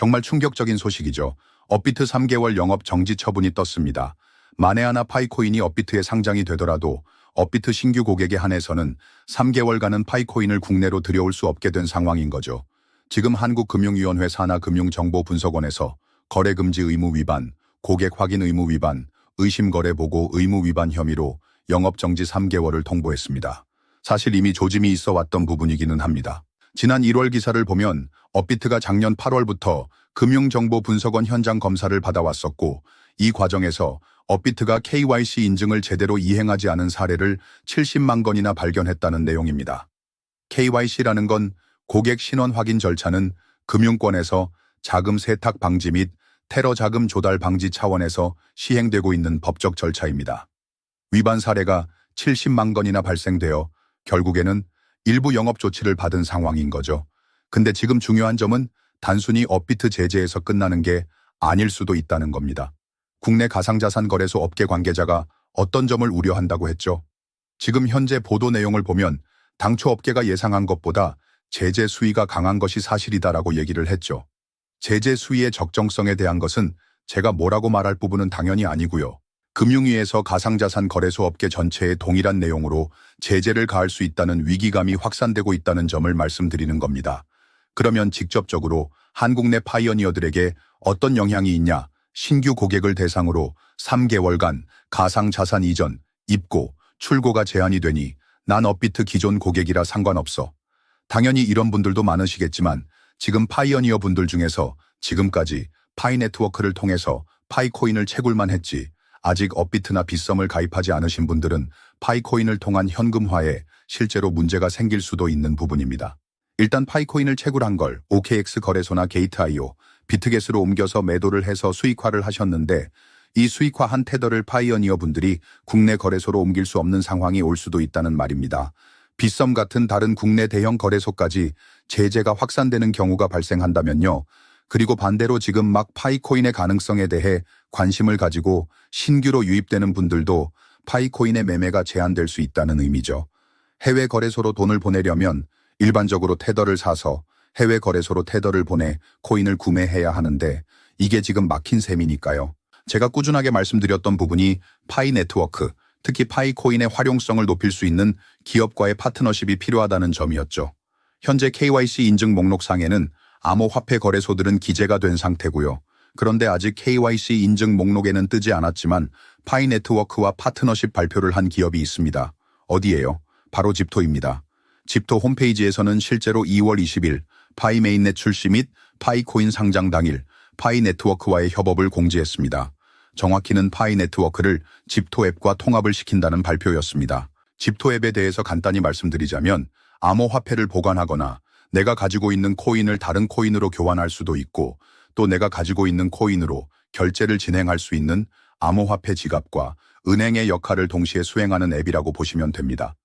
정말 충격적인 소식이죠. 업비트 3개월 영업 정지 처분이 떴습니다. 만에 하나 파이코인이 업비트에 상장이 되더라도 업비트 신규 고객에 한해서는 3개월간은 파이코인을 국내로 들여올 수 없게 된 상황인 거죠. 지금 한국금융위원회 산하금융정보분석원에서 거래금지 의무 위반, 고객 확인 의무 위반, 의심거래 보고 의무 위반 혐의로 영업정지 3개월을 통보했습니다. 사실 이미 조짐이 있어 왔던 부분이기는 합니다. 지난 1월 기사를 보면 업비트가 작년 8월부터 금융정보분석원 현장 검사를 받아왔었고 이 과정에서 업비트가 KYC 인증을 제대로 이행하지 않은 사례를 70만 건이나 발견했다는 내용입니다. KYC라는 건 고객 신원 확인 절차는 금융권에서 자금 세탁 방지 및 테러 자금 조달 방지 차원에서 시행되고 있는 법적 절차입니다. 위반 사례가 70만 건이나 발생되어 결국에는 일부 영업 조치를 받은 상황인 거죠. 근데 지금 중요한 점은 단순히 업비트 제재에서 끝나는 게 아닐 수도 있다는 겁니다. 국내 가상자산 거래소 업계 관계자가 어떤 점을 우려한다고 했죠? 지금 현재 보도 내용을 보면 당초 업계가 예상한 것보다 제재 수위가 강한 것이 사실이다라고 얘기를 했죠. 제재 수위의 적정성에 대한 것은 제가 뭐라고 말할 부분은 당연히 아니고요. 금융위에서 가상자산 거래소 업계 전체에 동일한 내용으로 제재를 가할 수 있다는 위기감이 확산되고 있다는 점을 말씀드리는 겁니다. 그러면 직접적으로 한국 내 파이어니어들에게 어떤 영향이 있냐? 신규 고객을 대상으로 3개월간 가상자산 이전, 입고, 출고가 제한이 되니 난 업비트 기존 고객이라 상관없어. 당연히 이런 분들도 많으시겠지만 지금 파이어니어 분들 중에서 지금까지 파이네트워크를 통해서 파이코인을 채굴만 했지 아직 업비트나 빗썸을 가입하지 않으신 분들은 파이코인을 통한 현금화에 실제로 문제가 생길 수도 있는 부분입니다. 일단 파이코인을 채굴한 걸 OKX 거래소나 게이트.io, 비트겟으로 옮겨서 매도를 해서 수익화를 하셨는데 이 수익화한 테더를 파이어니어 분들이 국내 거래소로 옮길 수 없는 상황이 올 수도 있다는 말입니다. 빗썸 같은 다른 국내 대형 거래소까지 제재가 확산되는 경우가 발생한다면요. 그리고 반대로 지금 막 파이코인의 가능성에 대해 관심을 가지고 신규로 유입되는 분들도 파이코인의 매매가 제한될 수 있다는 의미죠. 해외 거래소로 돈을 보내려면 일반적으로 테더를 사서 해외 거래소로 테더를 보내 코인을 구매해야 하는데 이게 지금 막힌 셈이니까요. 제가 꾸준하게 말씀드렸던 부분이 파이 네트워크, 특히 파이코인의 활용성을 높일 수 있는 기업과의 파트너십이 필요하다는 점이었죠. 현재 KYC 인증 목록상에는 암호화폐 거래소들은 기재가 된 상태고요. 그런데 아직 KYC 인증 목록에는 뜨지 않았지만 파이 네트워크와 파트너십 발표를 한 기업이 있습니다. 어디예요? 바로 집토입니다. 집토 홈페이지에서는 실제로 2월 20일 파이 메인넷 출시 및 파이코인 상장 당일 파이 네트워크와의 협업을 공지했습니다. 정확히는 파이 네트워크를 집토 앱과 통합을 시킨다는 발표였습니다. 집토 앱에 대해서 간단히 말씀드리자면 암호화폐를 보관하거나 내가 가지고 있는 코인을 다른 코인으로 교환할 수도 있고 또 내가 가지고 있는 코인으로 결제를 진행할 수 있는 암호화폐 지갑과 은행의 역할을 동시에 수행하는 앱이라고 보시면 됩니다.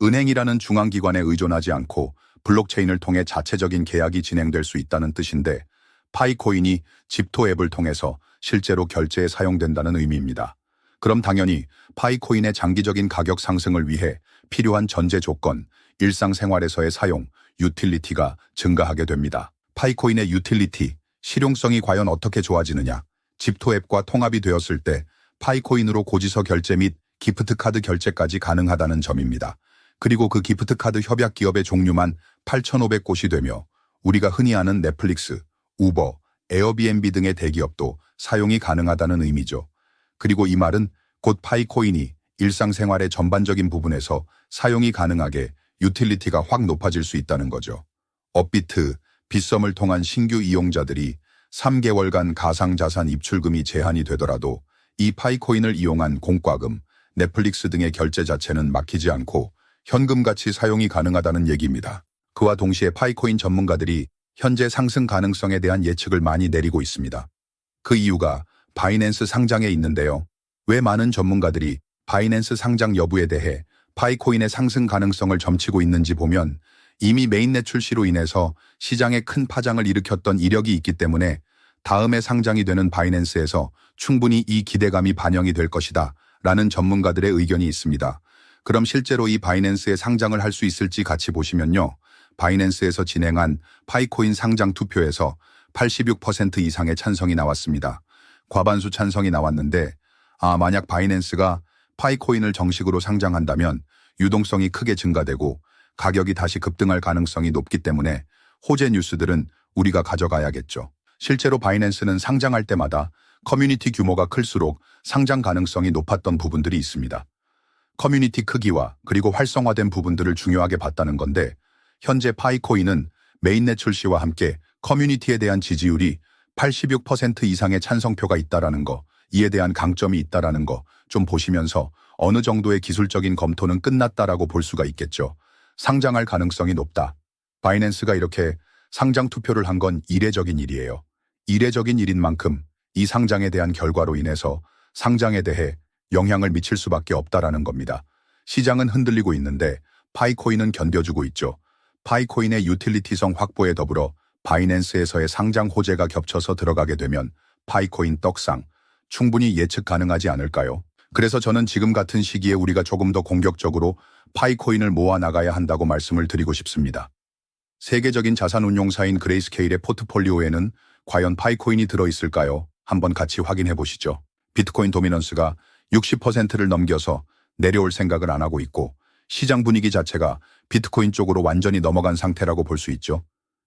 은행이라는 중앙기관에 의존하지 않고 블록체인을 통해 자체적인 계약이 진행될 수 있다는 뜻인데 파이코인이 집토 앱을 통해서 실제로 결제에 사용된다는 의미입니다. 그럼 당연히 파이코인의 장기적인 가격 상승을 위해 필요한 전제 조건, 일상생활에서의 사용, 유틸리티가 증가하게 됩니다. 파이코인의 유틸리티, 실용성이 과연 어떻게 좋아지느냐? 집토 앱과 통합이 되었을 때 파이코인으로 고지서 결제 및 기프트카드 결제까지 가능하다는 점입니다. 그리고 그 기프트카드 협약 기업의 종류만 8,500곳이 되며 우리가 흔히 아는 넷플릭스, 우버, 에어비앤비 등의 대기업도 사용이 가능하다는 의미죠. 그리고 이 말은 곧 파이코인이 일상생활의 전반적인 부분에서 사용이 가능하게 유틸리티가 확 높아질 수 있다는 거죠. 업비트, 빗썸을 통한 신규 이용자들이 3개월간 가상자산 입출금이 제한이 되더라도 이 파이코인을 이용한 공과금, 넷플릭스 등의 결제 자체는 막히지 않고 현금같이 사용이 가능하다는 얘기입니다. 그와 동시에 파이코인 전문가들이 현재 상승 가능성에 대한 예측을 많이 내리고 있습니다. 그 이유가 바이낸스 상장에 있는데요. 왜 많은 전문가들이 바이낸스 상장 여부에 대해 파이코인의 상승 가능성을 점치고 있는지 보면 이미 메인넷 출시로 인해서 시장에 큰 파장을 일으켰던 이력이 있기 때문에 다음에 상장이 되는 바이낸스에서 충분히 이 기대감이 반영이 될 것이다 라는 전문가들의 의견이 있습니다. 그럼 실제로 이 바이낸스에 상장을 할 수 있을지 같이 보시면요. 바이낸스에서 진행한 파이코인 상장 투표에서 86% 이상의 찬성이 나왔습니다. 과반수 찬성이 나왔는데 만약 바이낸스가 파이코인을 정식으로 상장한다면 유동성이 크게 증가되고 가격이 다시 급등할 가능성이 높기 때문에 호재 뉴스들은 우리가 가져가야겠죠. 실제로 바이낸스는 상장할 때마다 커뮤니티 규모가 클수록 상장 가능성이 높았던 부분들이 있습니다. 커뮤니티 크기와 그리고 활성화된 부분들을 중요하게 봤다는 건데 현재 파이코인은 메인넷 출시와 함께 커뮤니티에 대한 지지율이 86% 이상의 찬성표가 있다라는 거, 이에 대한 강점이 있다라는 거 좀 보시면서 어느 정도의 기술적인 검토는 끝났다라고 볼 수가 있겠죠. 상장할 가능성이 높다. 바이낸스가 이렇게 상장 투표를 한 건 이례적인 일이에요. 이례적인 일인 만큼 이 상장에 대한 결과로 인해서 상장에 대해 영향을 미칠 수밖에 없다라는 겁니다. 시장은 흔들리고 있는데 파이코인은 견뎌주고 있죠. 파이코인의 유틸리티성 확보에 더불어 바이낸스에서의 상장 호재가 겹쳐서 들어가게 되면 파이코인 떡상 충분히 예측 가능하지 않을까요? 그래서 저는 지금 같은 시기에 우리가 조금 더 공격적으로 파이코인을 모아나가야 한다고 말씀을 드리고 싶습니다. 세계적인 자산운용사인 그레이스케일의 포트폴리오에는 과연 파이코인이 들어있을까요? 한번 같이 확인해 보시죠. 비트코인 도미넌스가 60%를 넘겨서 내려올 생각을 안 하고 있고 시장 분위기 자체가 비트코인 쪽으로 완전히 넘어간 상태라고 볼 수 있죠.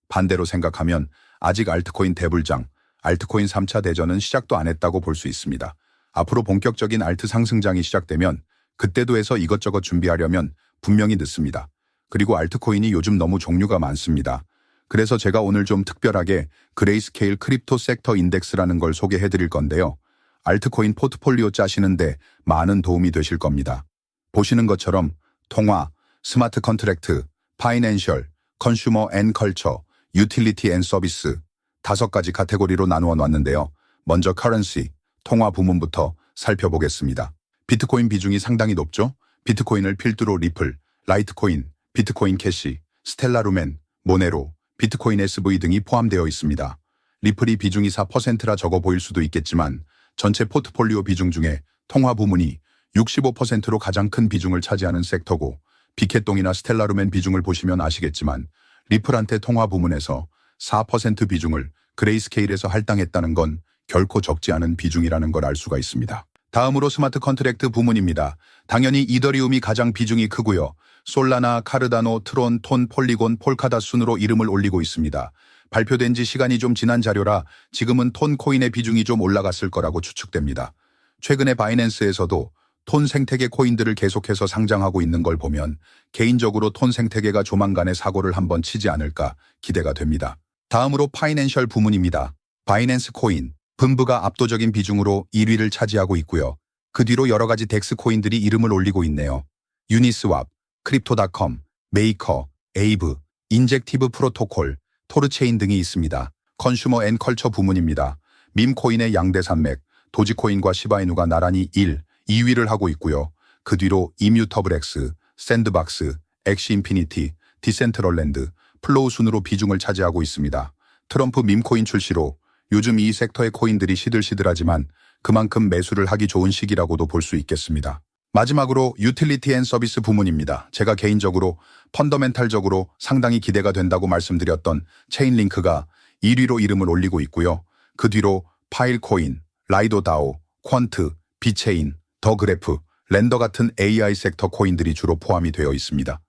반대로 생각하면 아직 알트코인 대불장, 알트코인 3차 대전은 시작도 안 했다고 볼 수 있습니다. 앞으로 본격적인 알트 상승장이 시작되면 그때도 해서 이것저것 준비하려면 분명히 늦습니다. 그리고 알트코인이 요즘 너무 종류가 많습니다. 그래서 제가 오늘 좀 특별하게 그레이스케일 크립토 섹터 인덱스라는 걸 소개해 드릴 건데요. 알트코인 포트폴리오 짜시는데 많은 도움이 되실 겁니다. 보시는 것처럼 통화, 스마트 컨트랙트, 파이낸셜, 컨슈머 앤 컬처, 유틸리티 앤 서비스 5가지 카테고리로 나누어 놨는데요. 먼저 커런시, 통화 부문부터 살펴보겠습니다. 비트코인 비중이 상당히 높죠? 비트코인을 필두로 리플, 라이트코인, 비트코인 캐시, 스텔라 루멘, 모네로, 비트코인 SV 등이 포함되어 있습니다. 리플이 비중이 4%라 적어 보일 수도 있겠지만 전체 포트폴리오 비중 중에 통화 부문이 65%로 가장 큰 비중을 차지하는 섹터고 비켓동이나 스텔라 루멘 비중을 보시면 아시겠지만 리플한테 통화 부문에서 4% 비중을 그레이스케일에서 할당했다는 건 결코 적지 않은 비중이라는 걸 알 수가 있습니다. 다음으로 스마트 컨트랙트 부문입니다. 당연히 이더리움이 가장 비중이 크고요. 솔라나, 카르다노, 트론, 톤, 폴리곤, 폴카닷 순으로 이름을 올리고 있습니다. 발표된 지 시간이 좀 지난 자료라 지금은 톤 코인의 비중이 좀 올라갔을 거라고 추측됩니다. 최근에 바이낸스에서도 톤 생태계 코인들을 계속해서 상장하고 있는 걸 보면 개인적으로 톤 생태계가 조만간에 사고를 한번 치지 않을까 기대가 됩니다. 다음으로 파이낸셜 부문입니다. 바이낸스 코인, 분부가 압도적인 비중으로 1위를 차지하고 있고요. 그 뒤로 여러 가지 덱스 코인들이 이름을 올리고 있네요. 유니스왑, 크립토닷컴, 메이커, 에이브, 인젝티브 프로토콜, 토르체인 등이 있습니다. 컨슈머 앤 컬처 부문입니다. 밈코인의 양대산맥, 도지코인과 시바이누가 나란히 1, 2위를 하고 있고요. 그 뒤로 이뮤터블엑스, 샌드박스, 엑시인피니티, 디센트럴랜드, 플로우 순으로 비중을 차지하고 있습니다. 트럼프 밈코인 출시로 요즘 이 섹터의 코인들이 시들시들하지만 그만큼 매수를 하기 좋은 시기라고도 볼 수 있겠습니다. 마지막으로 유틸리티 앤 서비스 부문입니다. 제가 개인적으로 펀더멘탈적으로 상당히 기대가 된다고 말씀드렸던 체인링크가 1위로 이름을 올리고 있고요. 그 뒤로 파일코인, 라이도다오, 퀀트, 비체인, 더그래프, 렌더 같은 AI 섹터 코인들이 주로 포함이 되어 있습니다.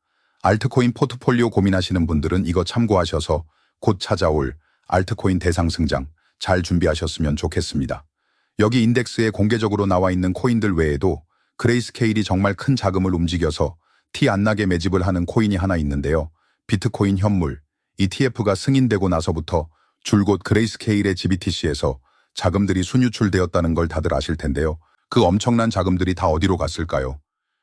알트코인 포트폴리오 고민하시는 분들은 이거 참고하셔서 곧 찾아올 알트코인 대상승장 잘 준비하셨으면 좋겠습니다. 여기 인덱스에 공개적으로 나와 있는 코인들 외에도 그레이스케일이 정말 큰 자금을 움직여서 티 안 나게 매집을 하는 코인이 하나 있는데요. 비트코인 현물, ETF가 승인되고 나서부터 줄곧 그레이스케일의 GBTC에서 자금들이 순유출되었다는 걸 다들 아실 텐데요. 그 엄청난 자금들이 다 어디로 갔을까요?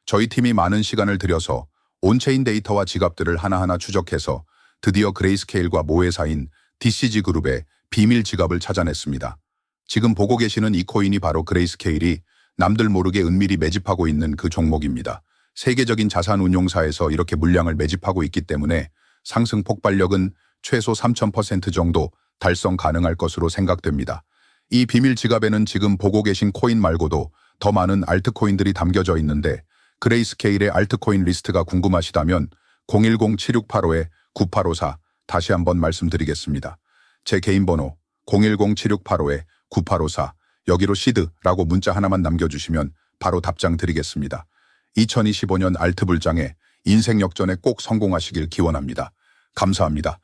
저희 팀이 많은 시간을 들여서 온체인 데이터와 지갑들을 하나하나 추적해서 드디어 그레이스케일과 모회사인 DCG 그룹의 비밀 지갑을 찾아냈습니다. 지금 보고 계시는 이 코인이 바로 그레이스케일이 남들 모르게 은밀히 매집하고 있는 그 종목입니다. 세계적인 자산운용사에서 이렇게 물량을 매집하고 있기 때문에 상승 폭발력은 최소 3000% 정도 달성 가능할 것으로 생각됩니다. 이 비밀 지갑에는 지금 보고 계신 코인 말고도 더 많은 알트코인들이 담겨져 있는데 그레이스케일의 알트코인 리스트가 궁금하시다면 010-7685-9854 다시 한번 말씀드리겠습니다. 제 개인 번호 010-7685-9854 여기로 시드라고 문자 하나만 남겨주시면 바로 답장 드리겠습니다. 2025년 알트불장에 인생 역전에 꼭 성공하시길 기원합니다. 감사합니다.